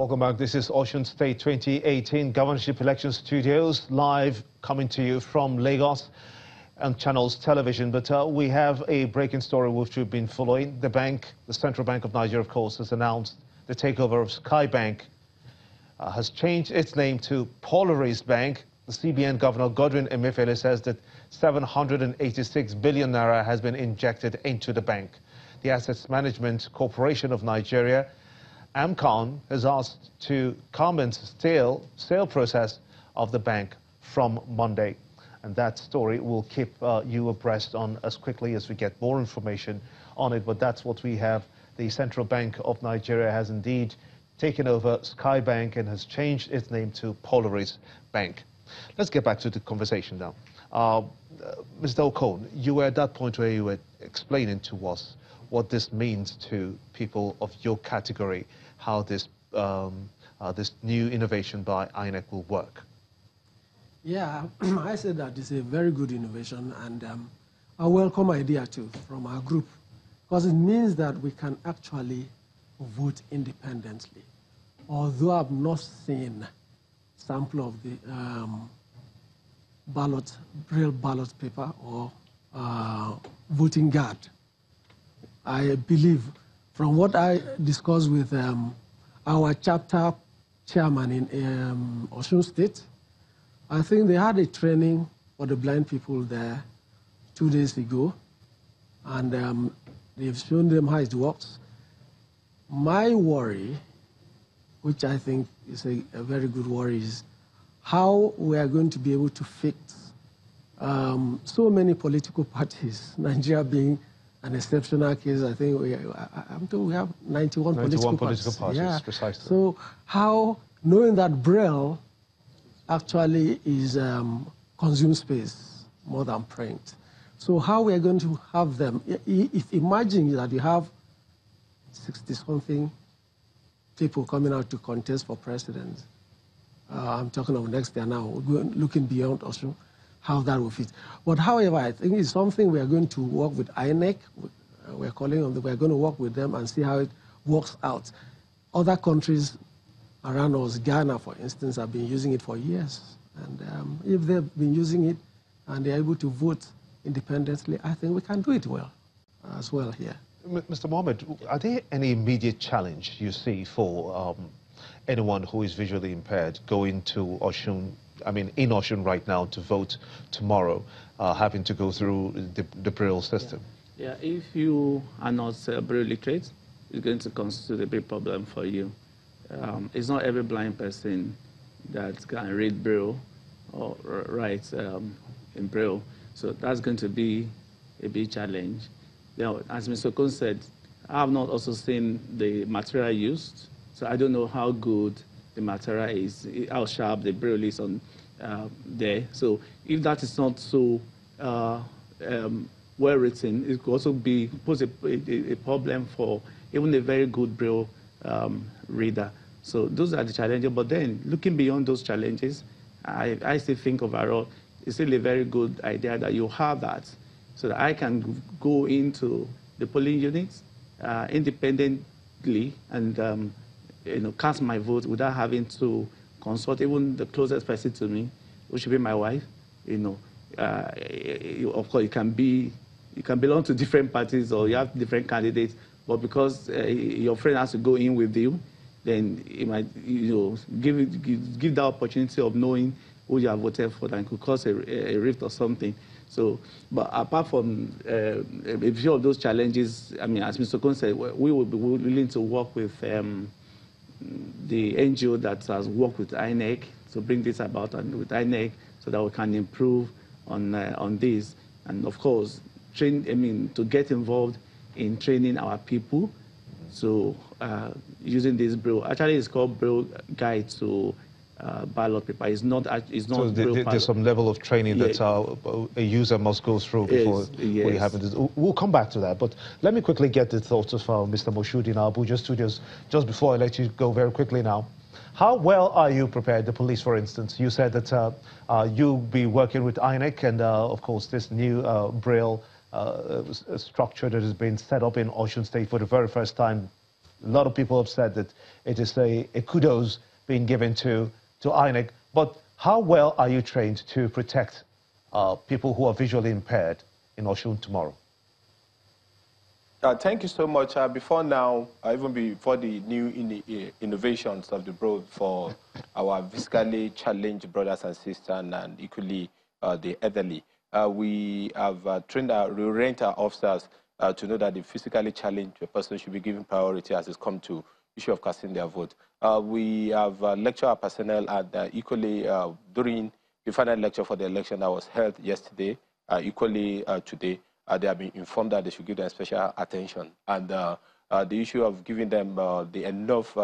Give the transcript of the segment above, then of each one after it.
Welcome back. This is Osun State 2018 Governorship Election Studios, live coming to you from Lagos on Channels Television. But we have a breaking story which we've been following. The Central Bank of Nigeria, of course, has announced the takeover of Sky Bank, has changed its name to Polaris Bank. The CBN Governor Godwin Emefiele says that 786 billion naira has been injected into the bank. The Assets Management Corporation of Nigeria, AMCON, has asked to comment sale process of the bank from Monday. And that story will keep you abreast on as quickly as we get more information on it. But that's what we have. The Central Bank of Nigeria has indeed taken over Sky Bank and has changed its name to Polaris Bank. Let's get back to the conversation now. Mr. Okon, you were at that point where you were explaining to us what this means to people of your category, how this new innovation by INEC will work. Yeah, I said that it's a very good innovation and a welcome idea too from our group, because it means that we can actually vote independently. Although I've not seen sample of the real ballot paper or voting card, I believe from what I discussed with our chapter chairman in Osun State, I think they had a training for the blind people there 2 days ago, and they've shown them how it works. My worry, which I think is a very good worry, is how we are going to be able to fix so many political parties, Nigeria being an exceptional case. I think I'm told we have 91 political parties. Yeah. Precisely. So how, knowing that Braille actually is consume space more than print. So how we are going to have them? If imagine that you have 60-something people coming out to contest for president. I'm talking of next year now, looking beyond Osun, how that will fit. But however, I think it's something we are going to work with INEC. We're going to work with them and see how it works out. Other countries around us, Ghana, for instance, have been using it for years. And if they've been using it and they're able to vote independently, I think we can do it well as well here. Mr. Mohammed, are there any immediate challenge you see for anyone who is visually impaired going to Osun, in Osun right now to vote tomorrow, having to go through the Braille system? Yeah, if you are not Braille literate, it's going to constitute a big problem for you. It's not every blind person that can read Braille or write in Braille, so that's going to be a big challenge. Now, as Mr. Okon said, I have not also seen the material used, so I don't know how good the material is, how sharp the Braille is on there. So if that is not so well written, it could also pose a problem for even a very good Braille reader. So those are the challenges. But then, looking beyond those challenges, I still think overall it's still a very good idea that you have that, so that I can go into the polling units independently and cast my vote without having to consult even the closest person to me, which should be my wife. Of course, you can belong to different parties or you have different candidates, but because your friend has to go in with you, then it might give the opportunity of knowing who you have voted for, and could cause a rift or something. So, but apart from a few of those challenges, as Mr. Okon said, we will be willing to work with the NGO that has worked with INEC to bring this about, and with INEC, so that we can improve on this, and of course, to get involved in training our people. So, using this Braille, actually, it's called Braille Guide to ballot paper. It's not. So there's some level of training that a user must go through before we have it. We'll come back to that. But let me quickly get the thoughts of Mr. Moshood in our Abuja studios. Just before I let you go, very quickly now, how well are you prepared? The police, for instance, you said that you'll be working with INEC and, of course, this new Braille structure that has been set up in Osun State for the very first time A lot of people have said that it is a kudos being given to INEC. But how well are you trained to protect people who are visually impaired in Osun tomorrow? Thank you so much. Before now, even before the new innovations of the Bureau for our physically challenged brothers and sisters and equally the elderly, we have trained our officers to know that the physically challenged person should be given priority as it's come to issue of casting their vote. We have lectured our personnel and equally during the final lecture for the election that was held yesterday, equally today, they have been informed that they should give them special attention. And the issue of giving them the enough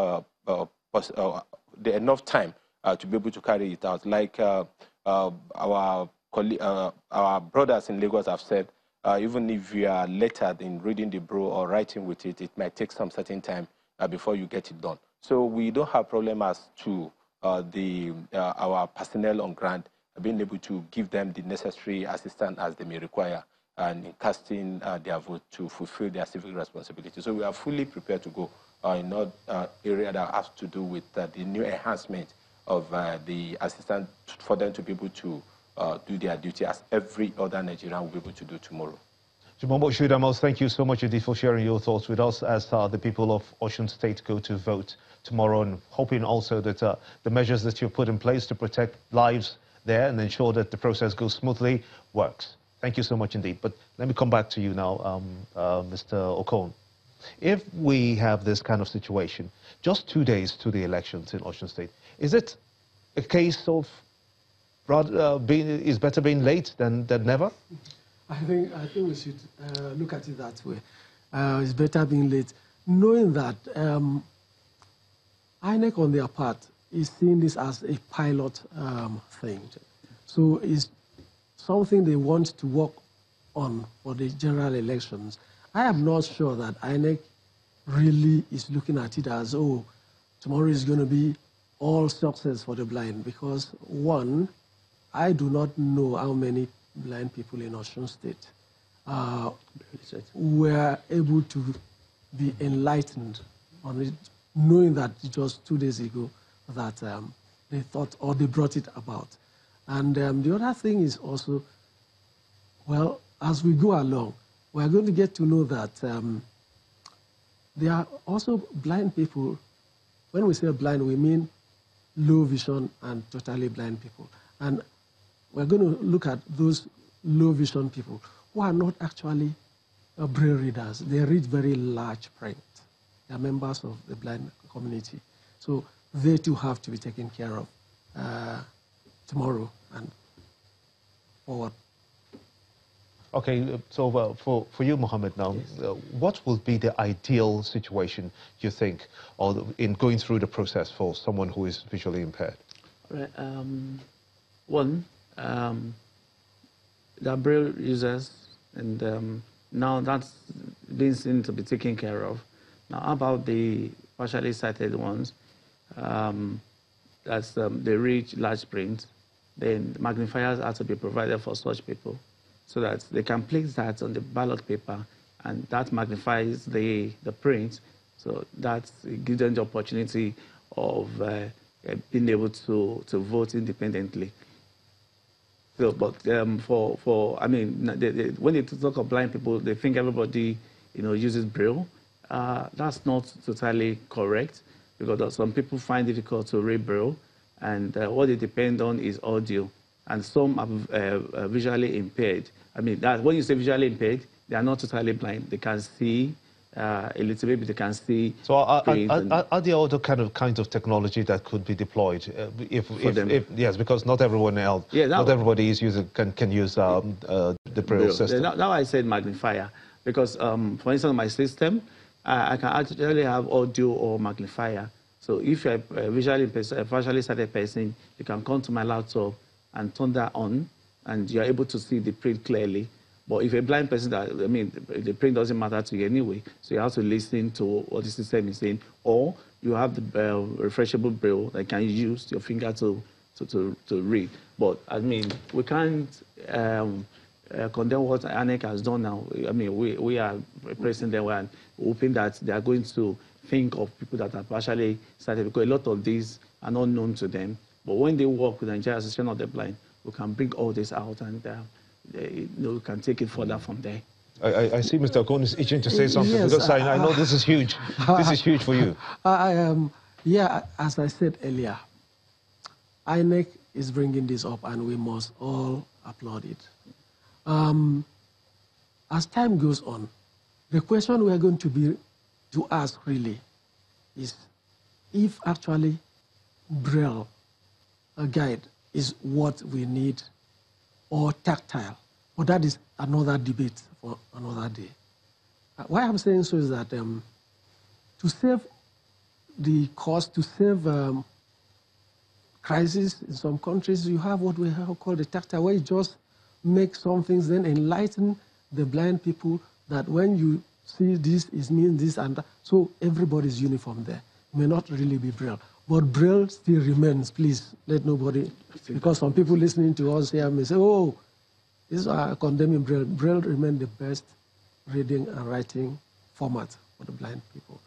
time to be able to carry it out. Like our brothers in Lagos have said, even if you are lettered in reading the Bureau or writing with it, it might take some certain time before you get it done. So we don't have problem as to our personnel on ground being able to give them the necessary assistance as they may require and in casting their vote to fulfill their civic responsibility. So we are fully prepared to go in all area that has to do with the new enhancement of the assistance for them to be able to do their duty as every other Nigerian will be able to do tomorrow. Jumbo Shudamos, thank you so much indeed for sharing your thoughts with us as the people of Osun State go to vote tomorrow, and hoping also that the measures that you've put in place to protect lives there and ensure that the process goes smoothly works. Thank you so much indeed. But let me come back to you now, Mr. Okon. If we have this kind of situation, just 2 days to the elections in Osun State, is it a case of is better being late than never? I think we should look at it that way. It's better being late, knowing that INEC on their part is seeing this as a pilot thing. So it's something they want to work on for the general elections. I am not sure that INEC really is looking at it as, oh, tomorrow is going to be all success for the blind, because one, I do not know how many blind people in Osun State were able to be enlightened on it, knowing that just 2 days ago that they thought or they brought it about. And the other thing is also, well, as we go along, we are going to get to know that there are also blind people. When we say blind, we mean low vision and totally blind people. And we're going to look at those low vision people who are not actually braille readers. They read very large print. They are members of the blind community. So they too have to be taken care of tomorrow and forward. Okay, so for you, Mohammed, now, yes. What will be the ideal situation, you think, or in going through the process for someone who is visually impaired? Right, one, the braille users, and now that's being seen to be taken care of. Now, about the partially sighted ones, they reach large print, then magnifiers are to be provided for such people, so that they can place that on the ballot paper, and that magnifies the print, so that gives them the opportunity of being able to vote independently. So, but I mean, when they talk of blind people, they think everybody, uses braille. That's not totally correct, because some people find it difficult to read braille, and what they depend on is audio. And some are visually impaired. I mean, when you say visually impaired, they are not totally blind. They can see a little bit, they can see. So are there other kinds of technology that could be deployed? Yes, because not everyone else, not everybody is can use the braille system. Now I said magnifier, because for instance, my system, I can actually have audio or magnifier. So if you're a visually sighted person, you can come to my laptop and turn that on, and you're able to see the print clearly. But if a blind person, the print doesn't matter to you anyway, so you have to listen to what the system is saying, or you have the refreshable braille that you can use your finger to read. But I mean, we can't condemn what INEC has done now. I mean, we are praising them and hoping that they are going to think of people that have actually started, because a lot of these are not known to them. But when they work with the Nigeria Association of the Blind, we can bring all this out, and we can take it further from there. I see Mr. Osun is itching to say something, yes, because I know this is huge. This is huge for you. Yeah, as I said earlier, INEC is bringing this up, and we must all applaud it. As time goes on, the question we are going to ask really is if actually Braille, a guide, is what we need, or tactile. But that is another debate for another day. Why I'm saying so is that to save the cost, to save crisis in some countries, you have what we have called the tactile, where you just make some things, then enlighten the blind people that when you see this, it means this and that. So everybody's uniform there. It may not really be Braille. But Braille still remains. Please, let nobody, because some people listening to us here may say, oh, this is condemning Braille. Braille remains the best reading and writing format for the blind people.